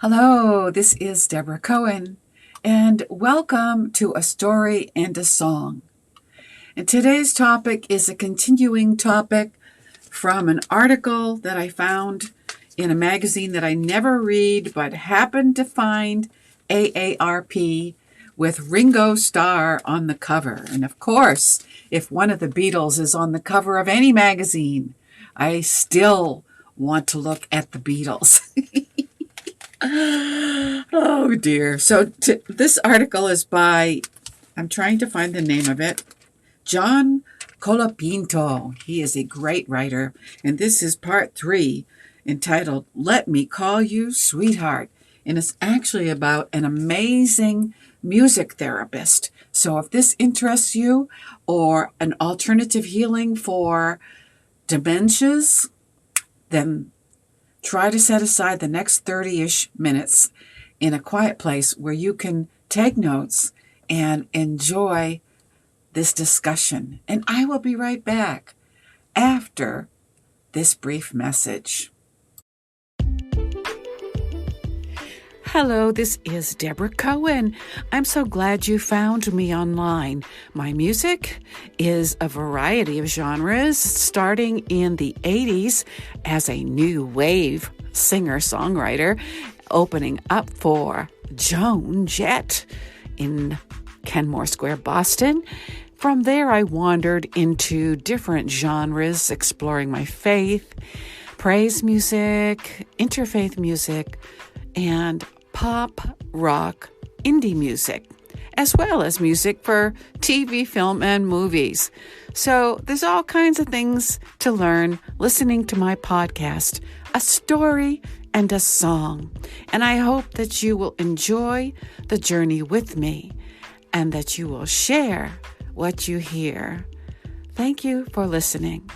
Hello, this is Deborah Cohen, and welcome to A Story and a Song. And today's topic is a continuing topic from an article that I found in a magazine that I never read but happened to find AARP with Ringo Starr on the cover. And of course, if one of the Beatles is on the cover of any magazine, I still want to look at the Beatles. Oh dear. So this article is by, I'm trying to find the name of it, John Colapinto. He is a great writer, and this is part 3 entitled Let Me Call You Sweetheart. And it's actually about an amazing music therapist. So if this interests you, or an alternative healing for dementias, then try to set aside the next 30-ish minutes in a quiet place where you can take notes and enjoy this discussion. And I will be right back after this brief message. Hello, this is Deborah Cohen. I'm so glad you found me online. My music is a variety of genres, starting in the 80s as a new wave singer-songwriter, opening up for Joan Jett in Kenmore Square, Boston. From there, I wandered into different genres, exploring my faith, praise music, interfaith music, and pop, rock, indie music, as well as music for TV, film, and movies. So there's all kinds of things to learn listening to my podcast, A Story and a Song. And I hope that you will enjoy the journey with me and that you will share what you hear. Thank you for listening.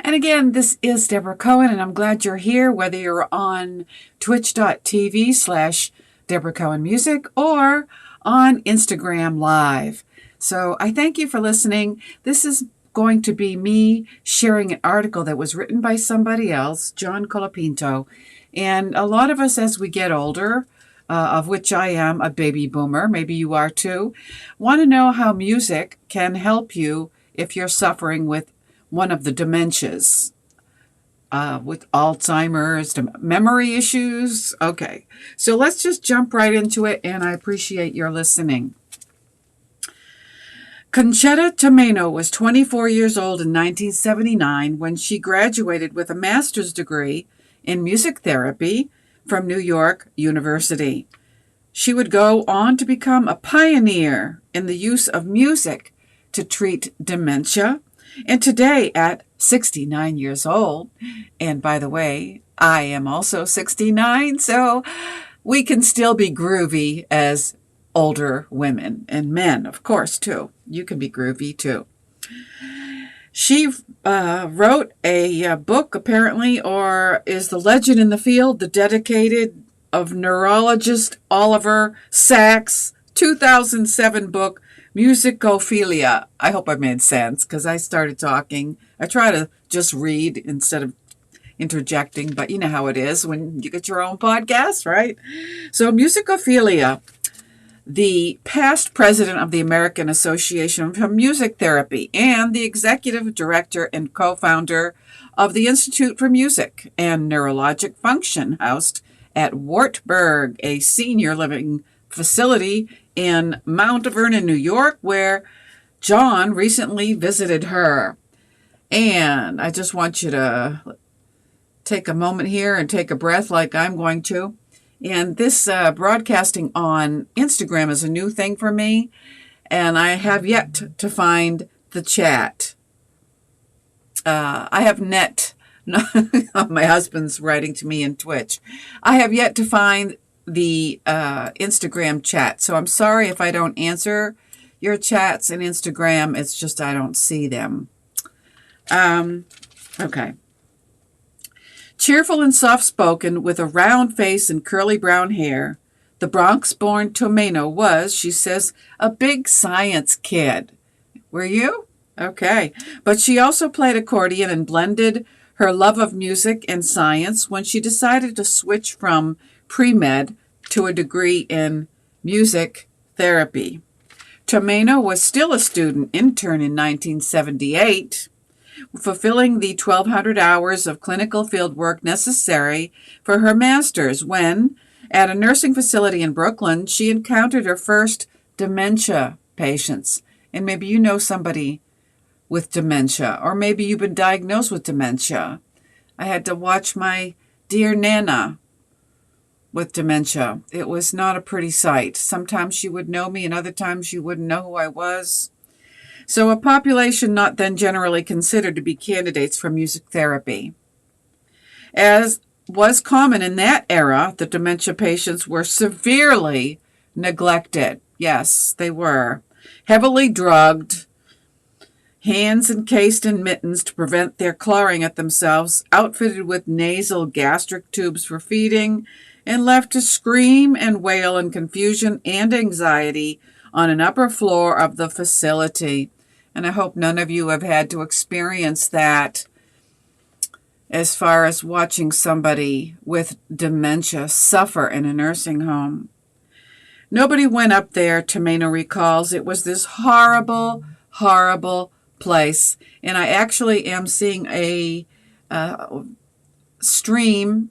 And again, this is Deborah Cohen, and I'm glad you're here, whether you're on twitch.tv/Deborah Cohen Music or on Instagram Live. So I thank you for listening. This is going to be me sharing an article that was written by somebody else, John Colapinto. And a lot of us, as we get older, of which I am a baby boomer, maybe you are too, want to know how music can help you if you're suffering with one of the dementias, with Alzheimer's, memory issues. Okay, so let's just jump right into it, and I appreciate your listening. Conchetta Tomeno was 24 years old in 1979 when she graduated with a master's degree in music therapy from New York University. She would go on to become a pioneer in the use of music to treat dementia. And today, at 69 years old, and by the way, I am also 69, so we can still be groovy as older women and men, of course, too. You can be groovy, too. She wrote a book, apparently, or is the legend in the field, the dedicated of neurologist Oliver Sacks' 2007 book, Musicophilia. I hope I made sense because I started talking. I try to just read instead of interjecting, but you know how it is when you get your own podcast, right? So Musicophilia, the past president of the American Association for Music Therapy and the executive director and co-founder of the Institute for Music and Neurologic Function, housed at Wartburg, a senior living facility in Mount Vernon, New York, where John recently visited her. And I just want you to take a moment here and take a breath like I'm going to. And this broadcasting on Instagram is a new thing for me, and I have yet to find the chat. I have my husband's writing to me in Twitch. I have yet to find the Instagram chat. So I'm sorry if I don't answer your chats in Instagram. It's just I don't see them. Okay. Cheerful and soft-spoken, with a round face and curly brown hair, the Bronx-born Tomeno was, she says, a big science kid. Were you? Okay. But she also played accordion and blended her love of music and science when she decided to switch from pre-med to a degree in music therapy. Tomeno was still a student intern in 1978, fulfilling the 1,200 hours of clinical field work necessary for her master's when, at a nursing facility in Brooklyn, she encountered her first dementia patients. And maybe you know somebody with dementia, or maybe you've been diagnosed with dementia. I had to watch my dear Nana with dementia. It was not a pretty sight. Sometimes she would know me, and other times she wouldn't know who I was. So a population not then generally considered to be candidates for music therapy. As was common in that era, the dementia patients were severely neglected. Yes, they were. Heavily drugged, hands encased in mittens to prevent their clawing at themselves, outfitted with nasal gastric tubes for feeding, and left to scream and wail in confusion and anxiety on an upper floor of the facility. And I hope none of you have had to experience that as far as watching somebody with dementia suffer in a nursing home. Nobody went up there, Tomeno recalls. It was this horrible, horrible place. And I actually am seeing a chat stream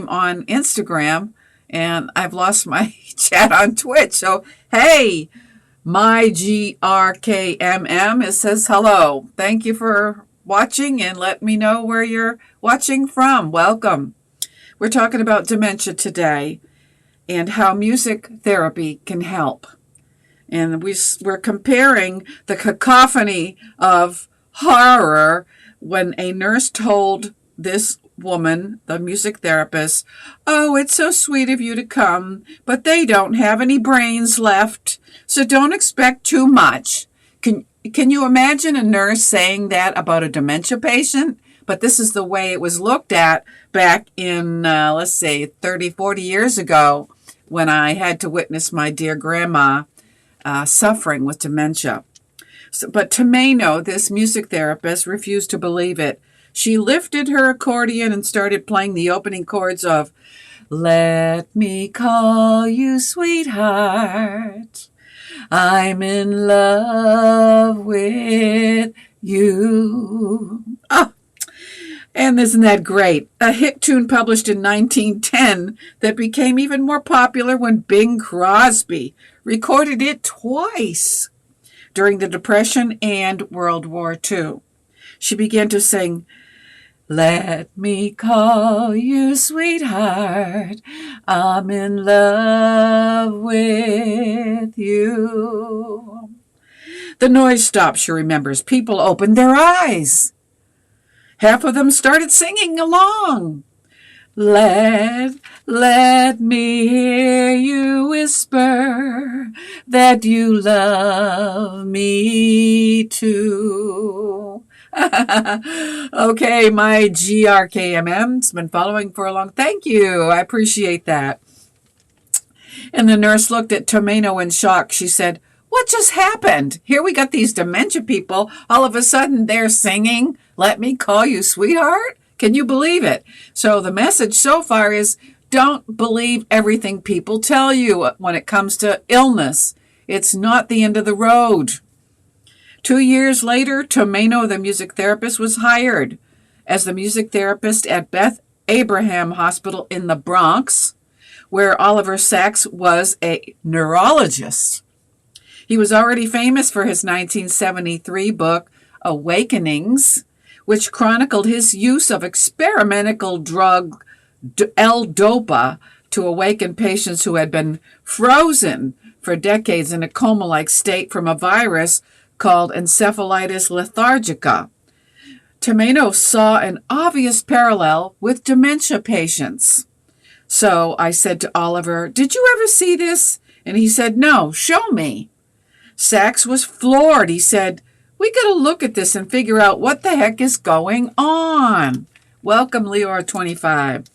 on Instagram, and I've lost my chat on Twitch. So, hey, my GRKMM, it says hello. Thank you for watching, and let me know where you're watching from. Welcome. We're talking about dementia today and how music therapy can help. And we're comparing the cacophony of horror when a nurse told this woman, the music therapist, "Oh, it's so sweet of you to come, but they don't have any brains left, so don't expect too much." Can you imagine a nurse saying that about a dementia patient? But this is the way it was looked at back in, 30, 40 years ago when I had to witness my dear grandma suffering with dementia. But Tomeno, this music therapist, refused to believe it. She lifted her accordion and started playing the opening chords of "Let Me Call You Sweetheart. I'm in love with you." Oh, and isn't that great? A hit tune published in 1910 that became even more popular when Bing Crosby recorded it twice during the Depression and World War II. She began to sing, "Let me call you sweetheart, I'm in love with you." The noise stopped, she remembers. People opened their eyes. Half of them started singing along. Let me hear you whisper that you love me too. Okay, my GRKMM's been following for a long. Thank you. I appreciate that. And the nurse looked at Tomeno in shock. She said, "What just happened? Here we got these dementia people. All of a sudden they're singing, 'Let me call you sweetheart.' Can you believe it?" So the message so far is don't believe everything people tell you when it comes to illness. It's not the end of the road. 2 years later, Tomeno, the music therapist, was hired as the music therapist at Beth Abraham Hospital in the Bronx, where Oliver Sacks was a neurologist. He was already famous for his 1973 book, Awakenings, which chronicled his use of experimental drug L-Dopa to awaken patients who had been frozen for decades in a coma-like state from a virus called encephalitis lethargica. Tomeno saw an obvious parallel with dementia patients. So I said to Oliver, "Did you ever see this?" And he said, "No, show me." Sacks was floored. He said, "We got to look at this and figure out what the heck is going on." Welcome, Leora25.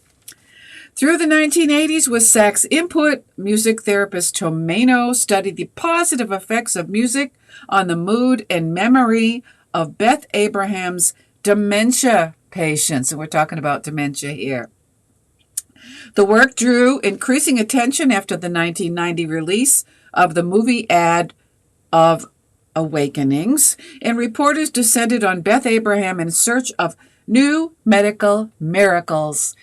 Through the 1980s, with Sachs' input, music therapist Tomeno studied the positive effects of music on the mood and memory of Beth Abraham's dementia patients. And we're talking about dementia here. The work drew increasing attention after the 1990 release of the movie ad of Awakenings, and reporters descended on Beth Abraham in search of new medical miracles.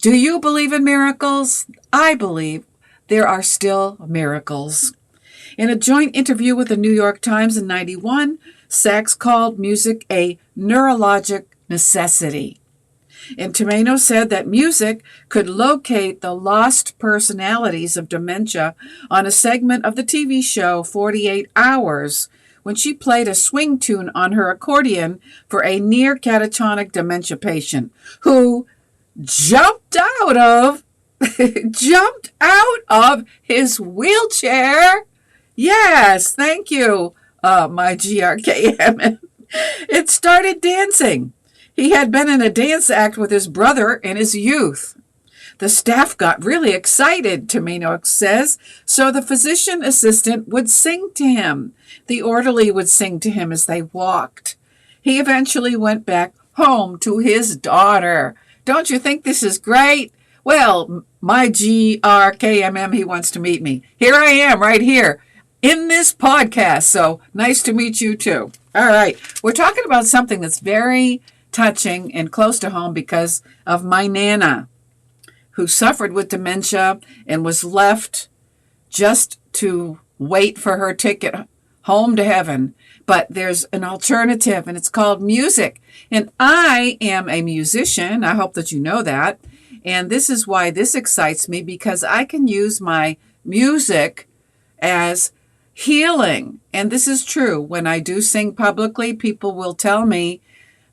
Do you believe in miracles? I believe there are still miracles. In a joint interview with the New York Times in 1991, Sachs called music a neurologic necessity. And Tomeno said that music could locate the lost personalities of dementia on a segment of the TV show 48 Hours, when she played a swing tune on her accordion for a near catatonic dementia patient who jumped out of his wheelchair. Yes, thank you, my GRKM. It started dancing. He had been in a dance act with his brother in his youth. The staff got really excited, Tomeno says, so the physician assistant would sing to him. The orderly would sing to him as they walked. He eventually went back home to his daughter. Don't you think this is great? Well, my GRKMM, he wants to meet me. Here I am, right here, in this podcast. So nice to meet you too. All right. We're talking about something that's very touching and close to home because of my Nana, who suffered with dementia and was left just to wait for her ticket home to heaven. But there's an alternative, and it's called music. And I am a musician. I hope that you know that. And this is why this excites me, because I can use my music as healing. And this is true. When I do sing publicly, people will tell me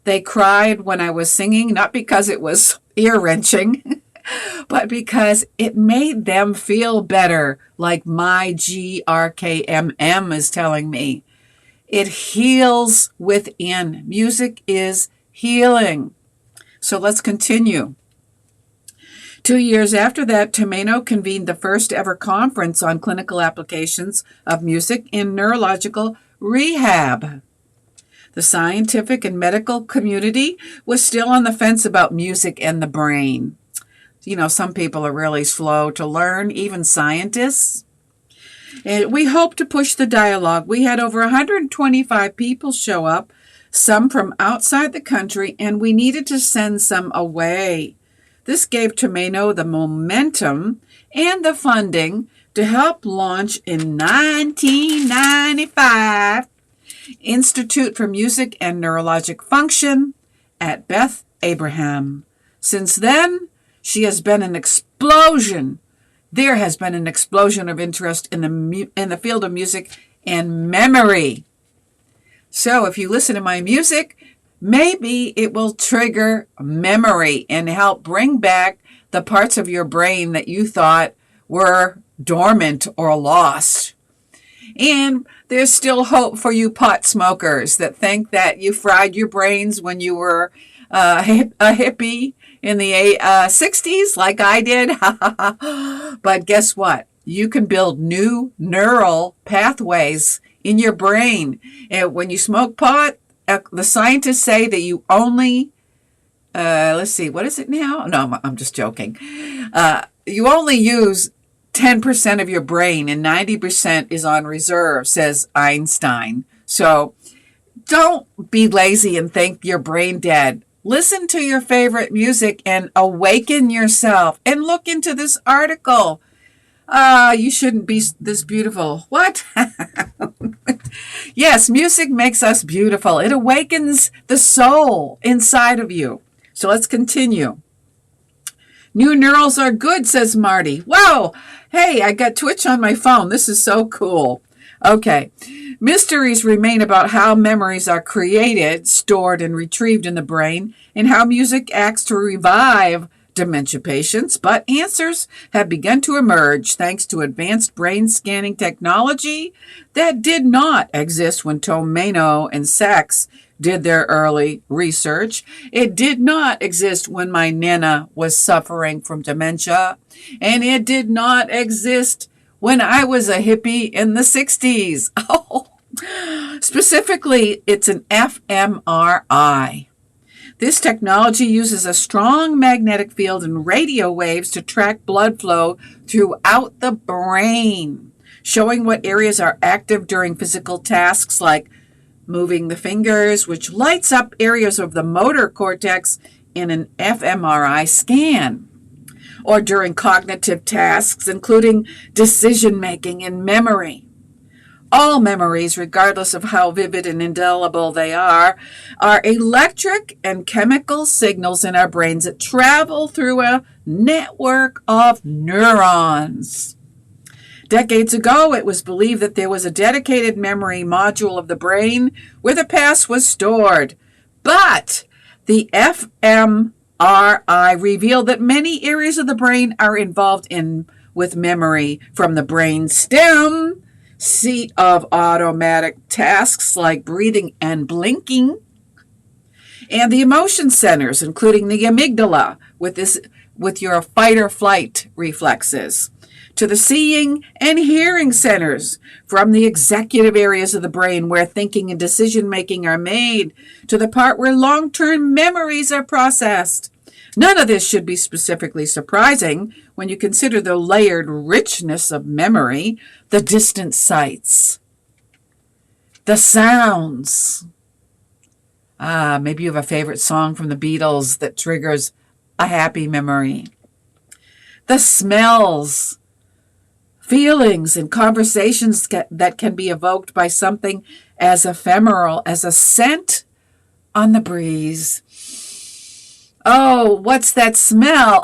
they cried when I was singing, not because it was ear-wrenching, but because it made them feel better, like my GRKMM is telling me. It heals within. Music is healing. So let's continue. 2 years after that, Tomeno convened the first ever conference on clinical applications of music in neurological rehab. The scientific and medical community was still on the fence about music and the brain. You know, some people are really slow to learn, even scientists. And we hope to push the dialogue. We had over 125 people show up, some from outside the country, and we needed to send some away. This gave Tomeno the momentum and the funding to help launch in 1995 Institute for Music and Neurologic Function at Beth Abraham. Since then, she has been an explosion. There has been an explosion of interest in the field of music and memory. So if you listen to my music, maybe it will trigger memory and help bring back the parts of your brain that you thought were dormant or lost. And there's still hope for you pot smokers that think that you fried your brains when you were a hippie in the 60s like I did. But guess what? You can build new neural pathways in your brain. And when you smoke pot, the scientists say that you only, let's see, what is it now? No, I'm just joking. You only use 10% of your brain and 90% is on reserve, says Einstein. So don't be lazy and think you're brain dead. Listen to your favorite music and awaken yourself. And look into this article. You shouldn't be this beautiful. What? Yes, music makes us beautiful. It awakens the soul inside of you. So let's continue. New neurals are good, says Marty. Wow. Hey, I got Twitch on my phone. This is so cool. Okay. Mysteries remain about how memories are created, stored, and retrieved in the brain, and how music acts to revive dementia patients, but answers have begun to emerge thanks to advanced brain scanning technology that did not exist when Tomeno and Sachs did their early research. It did not exist when my Nana was suffering from dementia, and it did not exist when I was a hippie in the 60s. Oh, specifically, it's an fMRI. This technology uses a strong magnetic field and radio waves to track blood flow throughout the brain, showing what areas are active during physical tasks like moving the fingers, which lights up areas of the motor cortex in an fMRI scan, or during cognitive tasks, including decision making and memory. All memories, regardless of how vivid and indelible they are electric and chemical signals in our brains that travel through a network of neurons. Decades ago, it was believed that there was a dedicated memory module of the brain where the past was stored. But the fMRI revealed that many areas of the brain are involved with memory, from the brain stem, seat of automatic tasks like breathing and blinking, and the emotion centers, including the amygdala, with your fight or flight reflexes, to the seeing and hearing centers, from the executive areas of the brain where thinking and decision making are made, to the part where long-term memories are processed. None of this should be specifically surprising when you consider the layered richness of memory, the distant sights, the sounds. Maybe you have a favorite song from the Beatles that triggers a happy memory. The smells, feelings, and conversations that can be evoked by something as ephemeral as a scent on the breeze. Oh, what's that smell?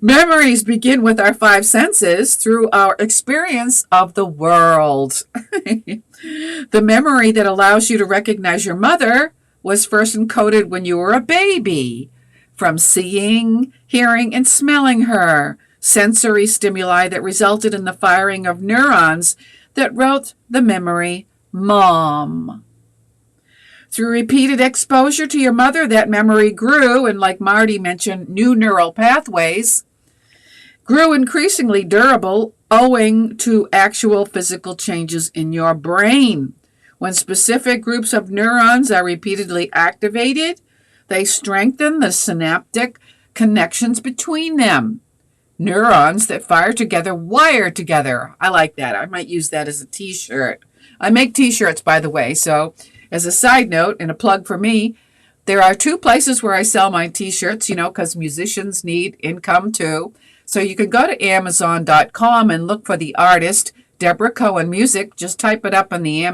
Memories begin with our five senses through our experience of the world. The memory that allows you to recognize your mother was first encoded when you were a baby, from seeing, hearing, and smelling her, sensory stimuli that resulted in the firing of neurons that wrote the memory Mom. Through repeated exposure to your mother, that memory grew, and like Marty mentioned, new neural pathways grew increasingly durable owing to actual physical changes in your brain. When specific groups of neurons are repeatedly activated, they strengthen the synaptic connections between them. Neurons that fire together wire together. I like that. I might use that as a t-shirt. I make t-shirts, by the way, so as a side note and a plug for me, there are two places where I sell my t-shirts, because musicians need income too. So you can go to Amazon.com and look for the artist, Deborah Cohen Music. Just type it up in the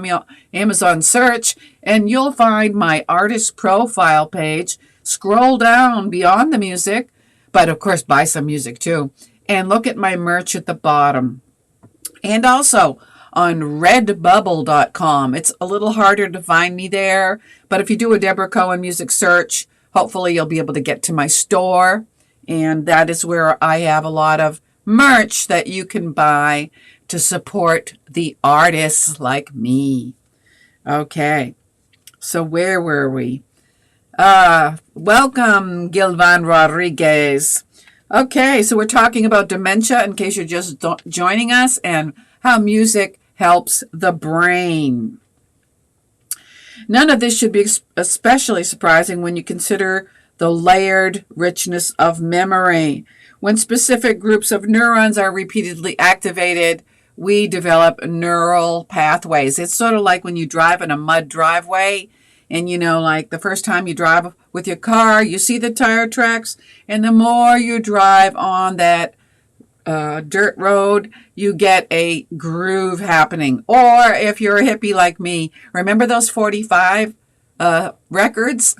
Amazon search, and you'll find my artist profile page. Scroll down beyond the music, but of course buy some music too, and look at my merch at the bottom. And also on redbubble.com. It's a little harder to find me there, but if you do a Deborah Cohen Music search, hopefully you'll be able to get to my store, and that is where I have a lot of merch that you can buy to support the artists like me. Okay, so where were we? Welcome, Gilvan Rodriguez. Okay, so we're talking about dementia in case you're just joining us, and how music helps the brain. None of this should be especially surprising when you consider the layered richness of memory. When specific groups of neurons are repeatedly activated, we develop neural pathways. It's sort of like when you drive in a mud driveway, and like the first time you drive with your car, you see the tire tracks, and the more you drive on that dirt road, you get a groove happening. Or if you're a hippie like me, remember those 45 records?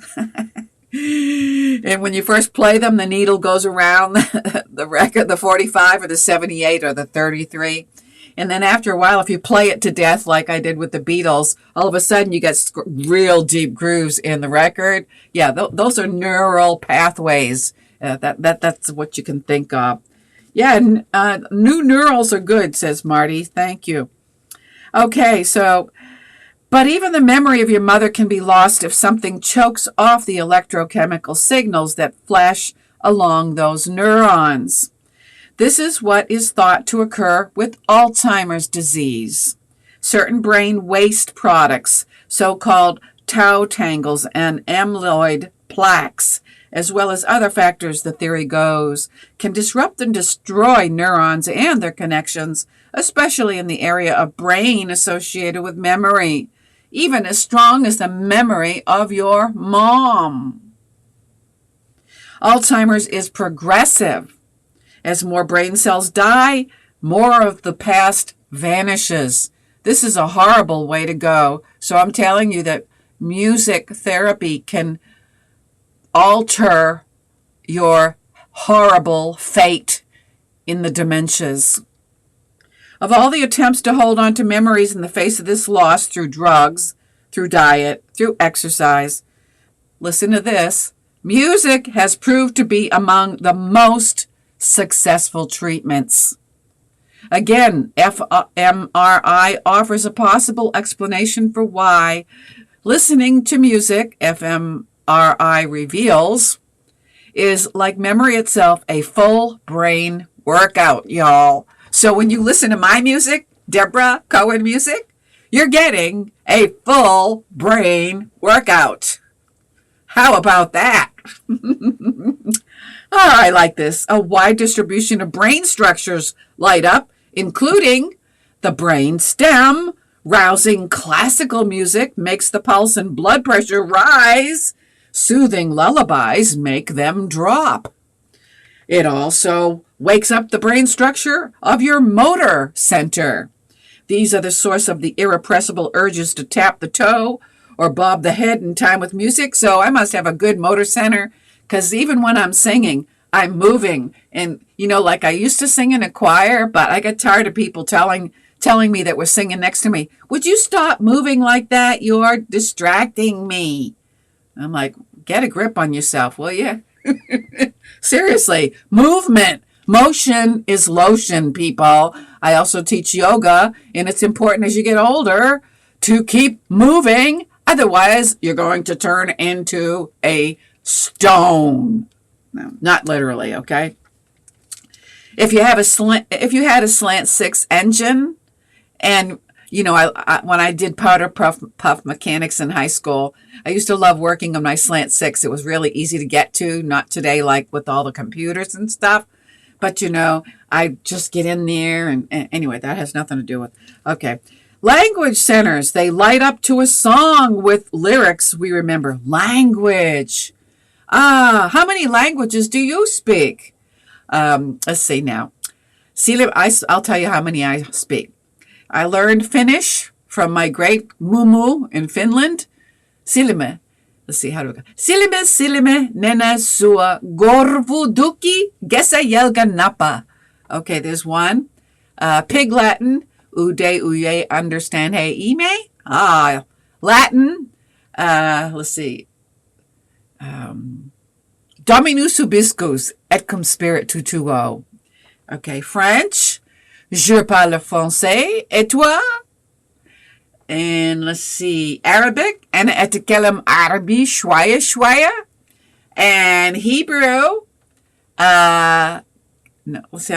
And when you first play them, the needle goes around the record, the 45 or the 78 or the 33. And then after a while, if you play it to death, like I did with the Beatles, all of a sudden you get real deep grooves in the record. Yeah, those are neural pathways. That's what you can think of. Yeah, new neurals are good, says Marty. Thank you. Okay, so But even the memory of your mother can be lost if something chokes off the electrochemical signals that flash along those neurons. This is what is thought to occur with Alzheimer's disease. Certain brain waste products, so-called tau tangles and amyloid plaques, as well as other factors, the theory goes, can disrupt and destroy neurons and their connections, especially in the area of brain associated with memory, even as strong as the memory of your mom. Alzheimer's is progressive. As more brain cells die, more of the past vanishes. This is a horrible way to go. So I'm telling you that music therapy can alter your horrible fate in the dementias. Of all the attempts to hold on to memories in the face of this loss through drugs, through diet, through exercise, listen to this, music has proved to be among the most successful treatments. Again, fMRI offers a possible explanation for why listening to music, fMRI reveals, is like memory itself, a full brain workout, y'all. So when you listen to my music, Deborah Cohen music, you're getting a full brain workout. How about that? Oh, I like this. A wide distribution of brain structures light up, including the brain stem. Rousing classical music makes the pulse and blood pressure rise. Soothing lullabies make them drop. It also wakes up the brain structure of your motor center. These are the source of the irrepressible urges to tap the toe or bob the head in time with music. So I must have a good motor center, because even when I'm singing, I'm moving. And, like I used to sing in a choir, but I got tired of people telling me that were singing next to me, would you stop moving like that? You're distracting me. I'm like, get a grip on yourself, will you? Seriously, movement. Motion is lotion, people. I also teach yoga, and it's important as you get older to keep moving. Otherwise, you're going to turn into a stone. No, not literally, okay? If you had a slant six engine, and I when I did powder puff mechanics in high school, I used to love working on my slant six. It was really easy to get to, not today like with all the computers and stuff. But I just get in there, and anyway, that has nothing to do with. Okay. Language centers, they light up to a song with lyrics we remember. Language. How many languages do you speak? Let's see now. I'll tell you how many I speak. I learned Finnish from my great Mumu in Finland. Silme. Let's see, how do we go? Silme, nena sua, gorvuduki, gesa yelga napa. Okay, there's one. Pig Latin, uye, understand, hey, ime. Latin, let's see. Dominus ubiscus, et cum spiritu tuo. Okay, French, je parle français, et toi? And let's see, Arabic, ana اتكلم عربي شوية شوية. And Hebrew, no, let's see,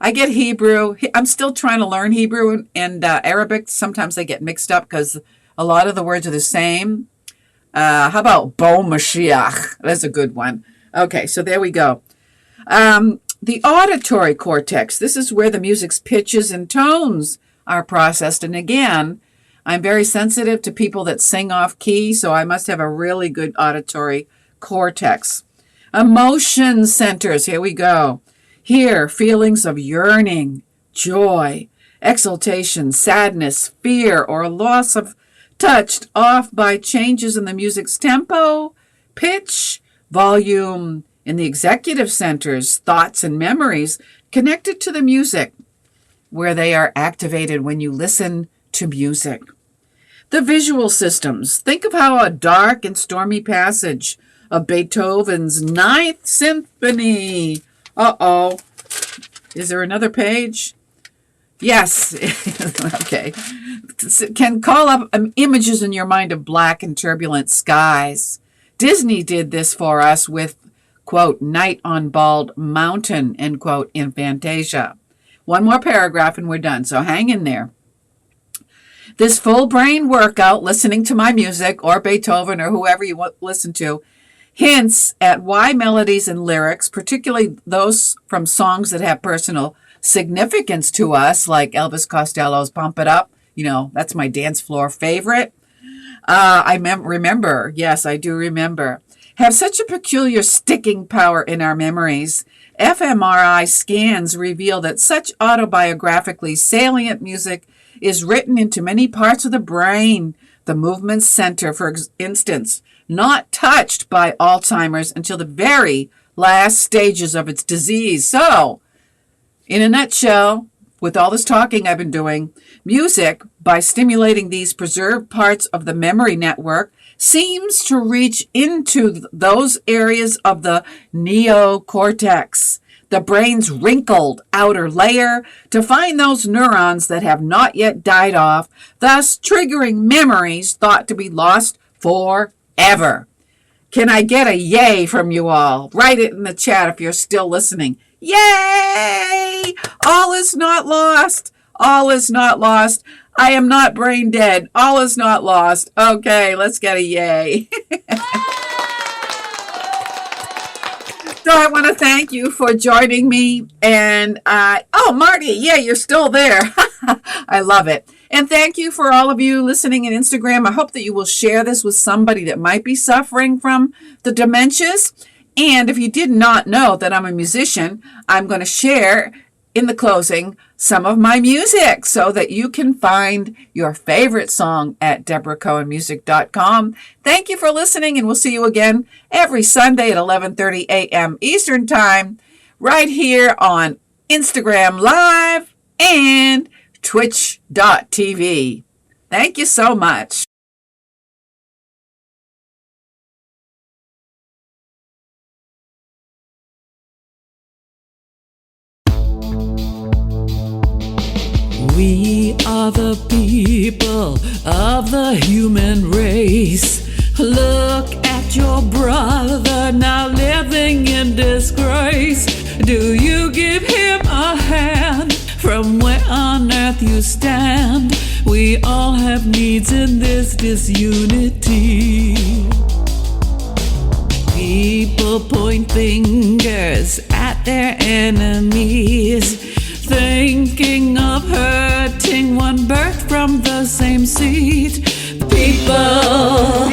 I get Hebrew. I'm still trying to learn Hebrew and Arabic. Sometimes they get mixed up because a lot of the words are the same. How about Bo Mashiach? That's a good one. Okay, so there we go. The auditory cortex, this is where the music's pitches and tones are processed. And again, I'm very sensitive to people that sing off key, so I must have a really good auditory cortex. Emotion centers, here we go. Here, feelings of yearning, joy, exultation, sadness, fear, or loss of touched off by changes in the music's tempo, pitch, volume. In the executive centers, thoughts and memories connected to the music, where they are activated when you listen to music. The visual systems. Think of how a dark and stormy passage of Beethoven's Ninth Symphony. Uh-oh. Is there another page? Yes. Okay. Can call up images in your mind of black and turbulent skies. Disney did this for us with, quote, Night on Bald Mountain, end quote, in Fantasia. One more paragraph and we're done, so hang in there. This full brain workout, listening to my music or Beethoven or whoever you listen to, hints at why melodies and lyrics, particularly those from songs that have personal significance to us, like Elvis Costello's Pump It Up, that's my dance floor favorite. I remember, yes, I do remember, have such a peculiar sticking power in our memories. fMRI scans reveal that such autobiographically salient music is written into many parts of the brain. The movement center, for instance, not touched by Alzheimer's until the very last stages of its disease. So, in a nutshell, with all this talking I've been doing, music, by stimulating these preserved parts of the memory network, seems to reach into those areas of the neocortex, the brain's wrinkled outer layer, to find those neurons that have not yet died off, thus triggering memories thought to be lost forever. Can I get a yay from you all? Write it in the chat if you're still listening. Yay! All is not lost. All is not lost. I am not brain dead. All is not lost. Okay, let's get a yay. So I want to thank you for joining me. And, Marty, yeah, you're still there. I love it. And thank you for all of you listening on Instagram. I hope that you will share this with somebody that might be suffering from the dementias. And if you did not know that I'm a musician, I'm going to share in the closing some of my music so that you can find your favorite song at DeborahCohenMusic.com. Thank you for listening, and we'll see you again every Sunday at 11:30 a.m. Eastern Time, right here on Instagram Live and Twitch.tv. Thank you so much. We are the people of the human race. Look at your brother now living in disgrace. Do you give him a hand from where on earth you stand? We all have needs in this disunity. People point fingers at their enemies, thinking of hurting one birth from the same seed. People